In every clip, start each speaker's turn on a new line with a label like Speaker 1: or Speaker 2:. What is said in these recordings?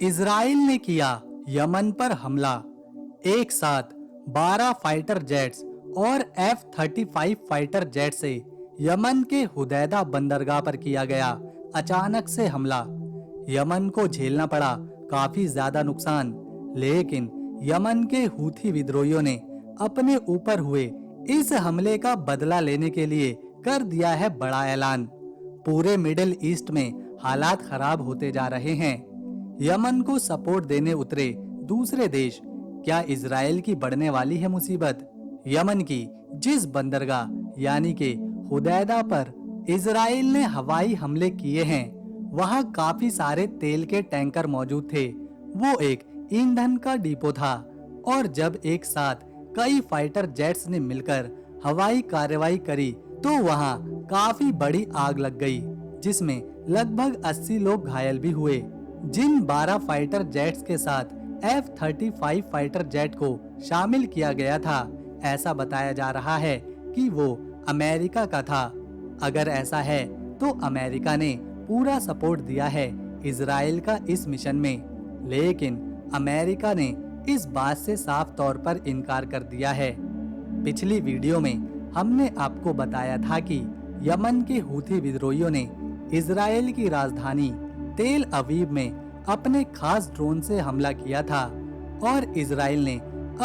Speaker 1: Israel ने किया Yemen पर हमला। एक साथ 12 फाइटर जेट्स और F-35 फाइटर जेट से यमन के हुदैदा बंदरगाह पर किया गया अचानक से हमला। यमन को झेलना पड़ा काफी ज्यादा नुकसान, लेकिन यमन के हूथी विद्रोहियों ने अपने ऊपर हुए इस हमले का बदला लेने के लिए कर दिया है बड़ा ऐलान। पूरे मिडिल ईस्ट में हालात खराब होते जा रहे हैं। यमन को सपोर्ट देने उतरे दूसरे देश, क्या इजराइल की बढ़ने वाली है मुसीबत? यमन की जिस बंदरगाह यानी के हुदैदा पर इजराइल ने हवाई हमले किए हैं, वहां काफी सारे तेल के टैंकर मौजूद थे। वो एक ईंधन का डिपो था और जब एक साथ कई फाइटर जेट्स ने मिलकर हवाई कार्रवाई करी तो वहां काफी बड़ी आग लग गई, जिसमें लगभग 80 लोग घायल भी हुए। जिन 12 फाइटर जेट्स के साथ F-35 फाइटर जेट को शामिल किया गया था, ऐसा बताया जा रहा है कि वो अमेरिका का था। अगर ऐसा है तो अमेरिका ने पूरा सपोर्ट दिया है इजराइल का इस मिशन में, लेकिन अमेरिका ने इस बात से साफ तौर पर इनकार कर दिया है। पिछली वीडियो में हमने आपको बताया था कि यमन के हूथी विद्रोहियों ने इजराइल की राजधानी तेल अवीव में अपने खास ड्रोन से हमला किया था और इजराइल ने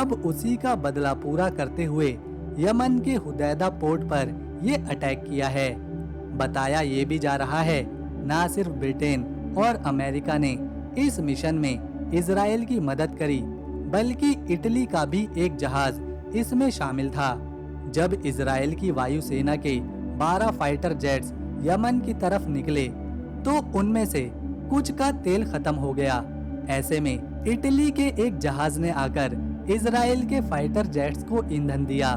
Speaker 1: अब उसी का बदला पूरा करते हुए यमन के हुदैदा पोर्ट पर ये अटैक किया है। बताया ये भी जा रहा है न सिर्फ ब्रिटेन और अमेरिका ने इस मिशन में इजराइल की मदद करी, बल्कि इटली का भी एक जहाज इसमें शामिल था। जब इजराइल की वायुसेना के 12 फाइटर जेट्स यमन की तरफ निकले तो उनमें से कुछ का तेल खत्म हो गया। ऐसे में इटली के एक जहाज ने आकर इजराइल के फाइटर जेट्स को ईंधन दिया।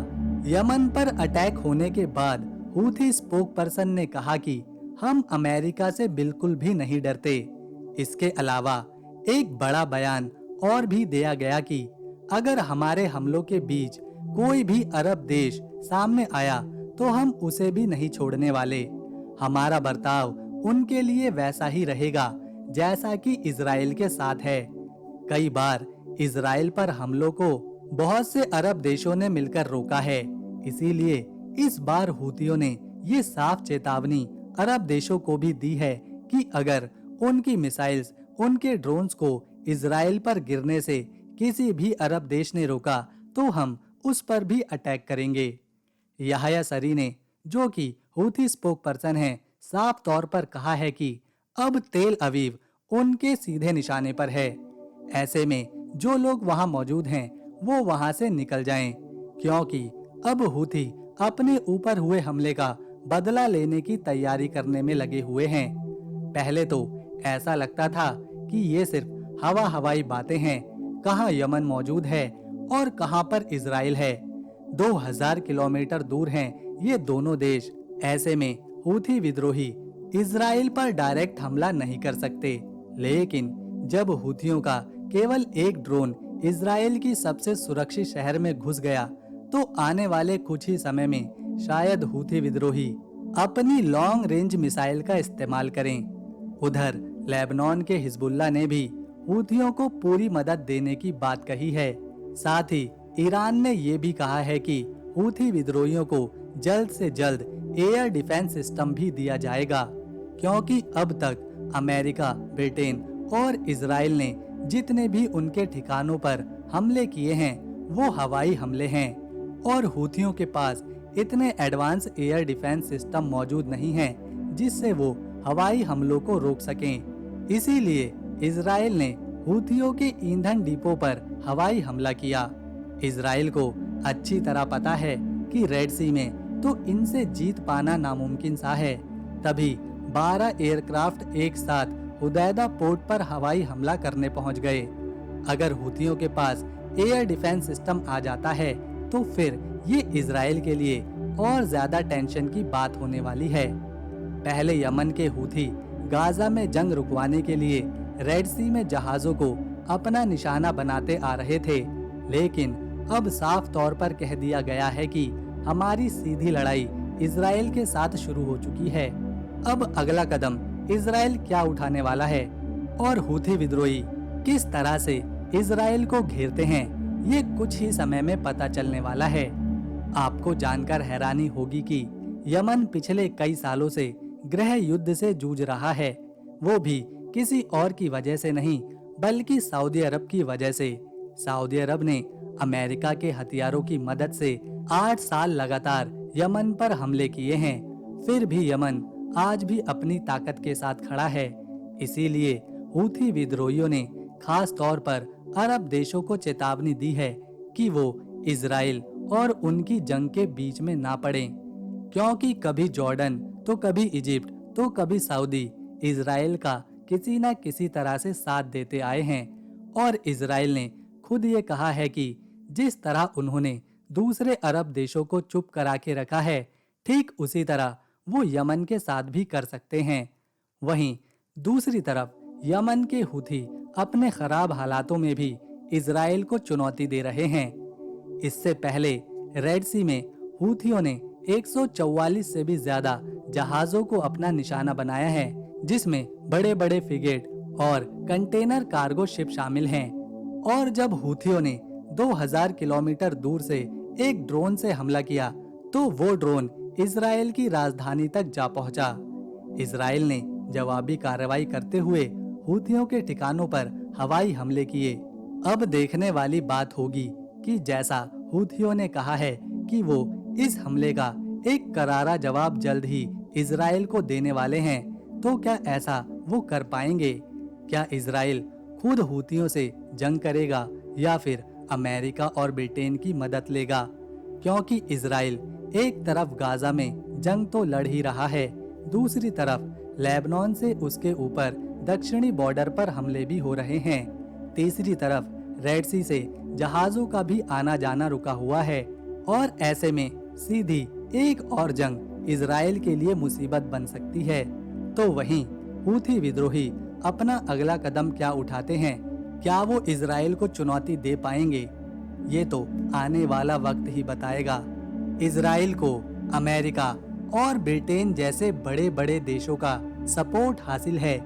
Speaker 1: यमन पर अटैक होने के बाद हूथी स्पोक पर्सन ने कहा कि हम अमेरिका से बिल्कुल भी नहीं डरते। इसके अलावा एक बड़ा बयान और भी दिया गया कि अगर हमारे हमलों के बीच कोई भी अरब देश सामने आया तो हम उसे भी नहीं छोड़ने वाले। हमारा बर्ताव उनके लिए वैसा ही रहेगा जैसा कि इजराइल के साथ है। कई बार इजराइल पर हमलों को बहुत से अरब देशों ने मिलकर रोका है, इसीलिए इस बार हूतियों ने ये साफ चेतावनी अरब देशों को भी दी है कि अगर उनकी मिसाइल्स, उनके ड्रोन्स को इजराइल पर गिरने से किसी भी अरब देश ने रोका तो हम उस पर भी अटैक करेंगे। याह्या सरी ने, जो कि हूथी स्पोक पर्सन है, साफ तौर पर कहा है कि अब तेल अवीव उनके सीधे निशाने पर है। ऐसे में जो लोग वहां मौजूद हैं वो वहां से निकल जाएं, क्योंकि अब हूथी अपने ऊपर हुए हमले का बदला लेने की तैयारी करने में लगे हुए हैं। पहले तो ऐसा लगता था कि ये सिर्फ हवाई बातें हैं, कहां यमन मौजूद है और कहां पर इजराइल है। 2000 किलोमीटर दूर हैं ये दोनों देश। ऐसे में हूथी विद्रोही इजराइल पर डायरेक्ट हमला नहीं कर सकते, लेकिन जब हूथियों का केवल एक ड्रोन इजराइल की सबसे सुरक्षित शहर में घुस गया तो आने वाले कुछ ही समय में शायद हूथी विद्रोही अपनी लॉन्ग रेंज मिसाइल का इस्तेमाल करें। उधर लेबनान के हिजबुल्लाह ने भी हूथियों को पूरी मदद देने की बात कही है। साथ ही ईरान ने ये भी कहा है कि हूथी विद्रोहियों को जल्द से जल्द एयर डिफेंस सिस्टम भी दिया जाएगा, क्योंकि अब तक अमेरिका, ब्रिटेन और इजराइल ने जितने भी उनके ठिकानों पर हमले किए हैं वो हवाई हमले हैं और हूथियों के पास इतने एडवांस एयर डिफेंस सिस्टम मौजूद नहीं हैं जिससे वो हवाई हमलों को रोक सकें। इसीलिए इजराइल ने हूथियों के ईंधन डिपो पर हवाई हमला किया। इजराइल को अच्छी तरह पता है कि रेड सी में तो इनसे जीत पाना नामुमकिन सा है, तभी 12 एयरक्राफ्ट एक साथ हुदैदा पोर्ट पर हवाई हमला करने पहुंच गए। अगर हूथियों के पास एयर डिफेंस सिस्टम आ जाता है तो फिर ये इजराइल के लिए और ज्यादा टेंशन की बात होने वाली है। पहले यमन के हूथी गाजा में जंग रुकवाने के लिए रेड सी में जहाजों को अपना निशाना बनाते आ रहे थे, लेकिन अब साफ तौर पर कह दिया गया है कि हमारी सीधी लड़ाई इजराइल के साथ शुरू हो चुकी है। अब अगला कदम इजराइल क्या उठाने वाला है और हूथी विद्रोही किस तरह से इजराइल को घेरते हैं, ये कुछ ही समय में पता चलने वाला है। आपको जानकर हैरानी होगी कि यमन पिछले कई सालों से गृह युद्ध से जूझ रहा है, वो भी किसी और की वजह से नहीं बल्कि सऊदी अरब की वजह से। सऊदी अरब ने अमेरिका के हथियारों की मदद से 8 साल लगातार यमन पर हमले किए हैं, फिर भी यमन आज भी अपनी ताकत के साथ खड़ा है। इसीलिए हूथी विद्रोहियों ने खास तौर पर अरब देशों को चेतावनी दी है कि वो इजराइल और उनकी जंग के बीच में ना पड़ें, क्योंकि कभी जॉर्डन तो कभी इजिप्ट तो कभी सऊदी इजराइल का किसी न किसी तरह से साथ देते आए हैं। और इजराइल ने खुद ये कहा है कि जिस तरह उन्होंने दूसरे अरब देशों को चुप करा के रखा है, ठीक उसी तरह वो यमन के साथ भी कर सकते हैं। वहीं दूसरी तरफ यमन के हूथी अपने खराब हालातों में भी इजराइल को चुनौती दे रहे हैं। इससे पहले रेड सी में हूथियों ने 144 से भी ज्यादा जहाजों को अपना निशाना बनाया है, जिसमें बड़े बड़े फ्रिगेट और कंटेनर कार्गो शिप शामिल हैं। और जब हूथियों ने 2000 किलोमीटर दूर से एक ड्रोन से हमला किया तो वो ड्रोन इजराइल की राजधानी तक जा पहुंचा। इजराइल ने जवाबी कार्रवाई करते हुए हूथियों के ठिकानों पर हवाई हमले किए। अब देखने वाली बात होगी कि जैसा हूथियों ने कहा है कि वो इस हमले का एक करारा जवाब जल्द ही इजराइल को देने वाले हैं, तो क्या ऐसा वो कर पाएंगे? क्या इजराइल खुद हूथियों से जंग करेगा या फिर अमेरिका और ब्रिटेन की मदद लेगा? क्योंकि इजराइल एक तरफ गाजा में जंग तो लड़ ही रहा है, दूसरी तरफ लेबनान से उसके ऊपर दक्षिणी बॉर्डर पर हमले भी हो रहे हैं। तीसरी तरफ रेड सी से जहाजों का भी आना जाना रुका हुआ है और ऐसे में सीधी एक और जंग इजराइल के लिए मुसीबत बन सकती है। तो वहीं हूथी विद्रोही अपना अगला कदम क्या उठाते हैं? क्या वो इजराइल को चुनौती दे पाएंगे? ये तो आने वाला वक्त ही बताएगा। इजराइल को अमेरिका और ब्रिटेन जैसे बड़े बड़े देशों का सपोर्ट हासिल है,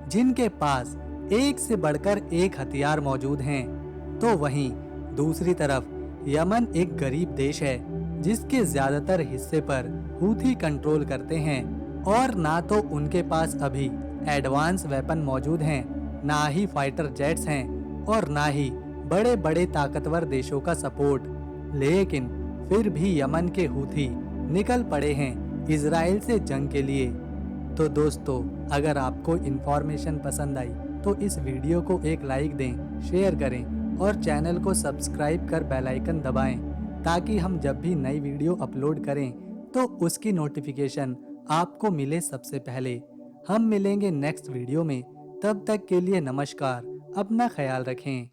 Speaker 1: जिनके पास एक से बढ़कर एक हथियार मौजूद हैं। तो वहीं दूसरी तरफ यमन एक गरीब देश है, जिसके ज्यादातर हिस्से पर हूथी कंट्रोल करते हैं और ना तो उनके पास अभी एडवांस वेपन मौजूद हैं, ना ही फाइटर जेट्स हैं और ना ही बड़े बड़े ताकतवर देशों का सपोर्ट। लेकिन फिर भी यमन के हूथी निकल पड़े हैं इजराइल से जंग के लिए। तो दोस्तों, अगर आपको इन्फॉर्मेशन पसंद आई तो इस वीडियो को एक लाइक दें, शेयर करें और चैनल को सब्सक्राइब कर बेल आइकन दबाएं, ताकि हम जब भी नई वीडियो अपलोड करें तो उसकी नोटिफिकेशन आपको मिले सबसे पहले। हम मिलेंगे नेक्स्ट वीडियो में, तब तक के लिए नमस्कार, अपना ख्याल रखें।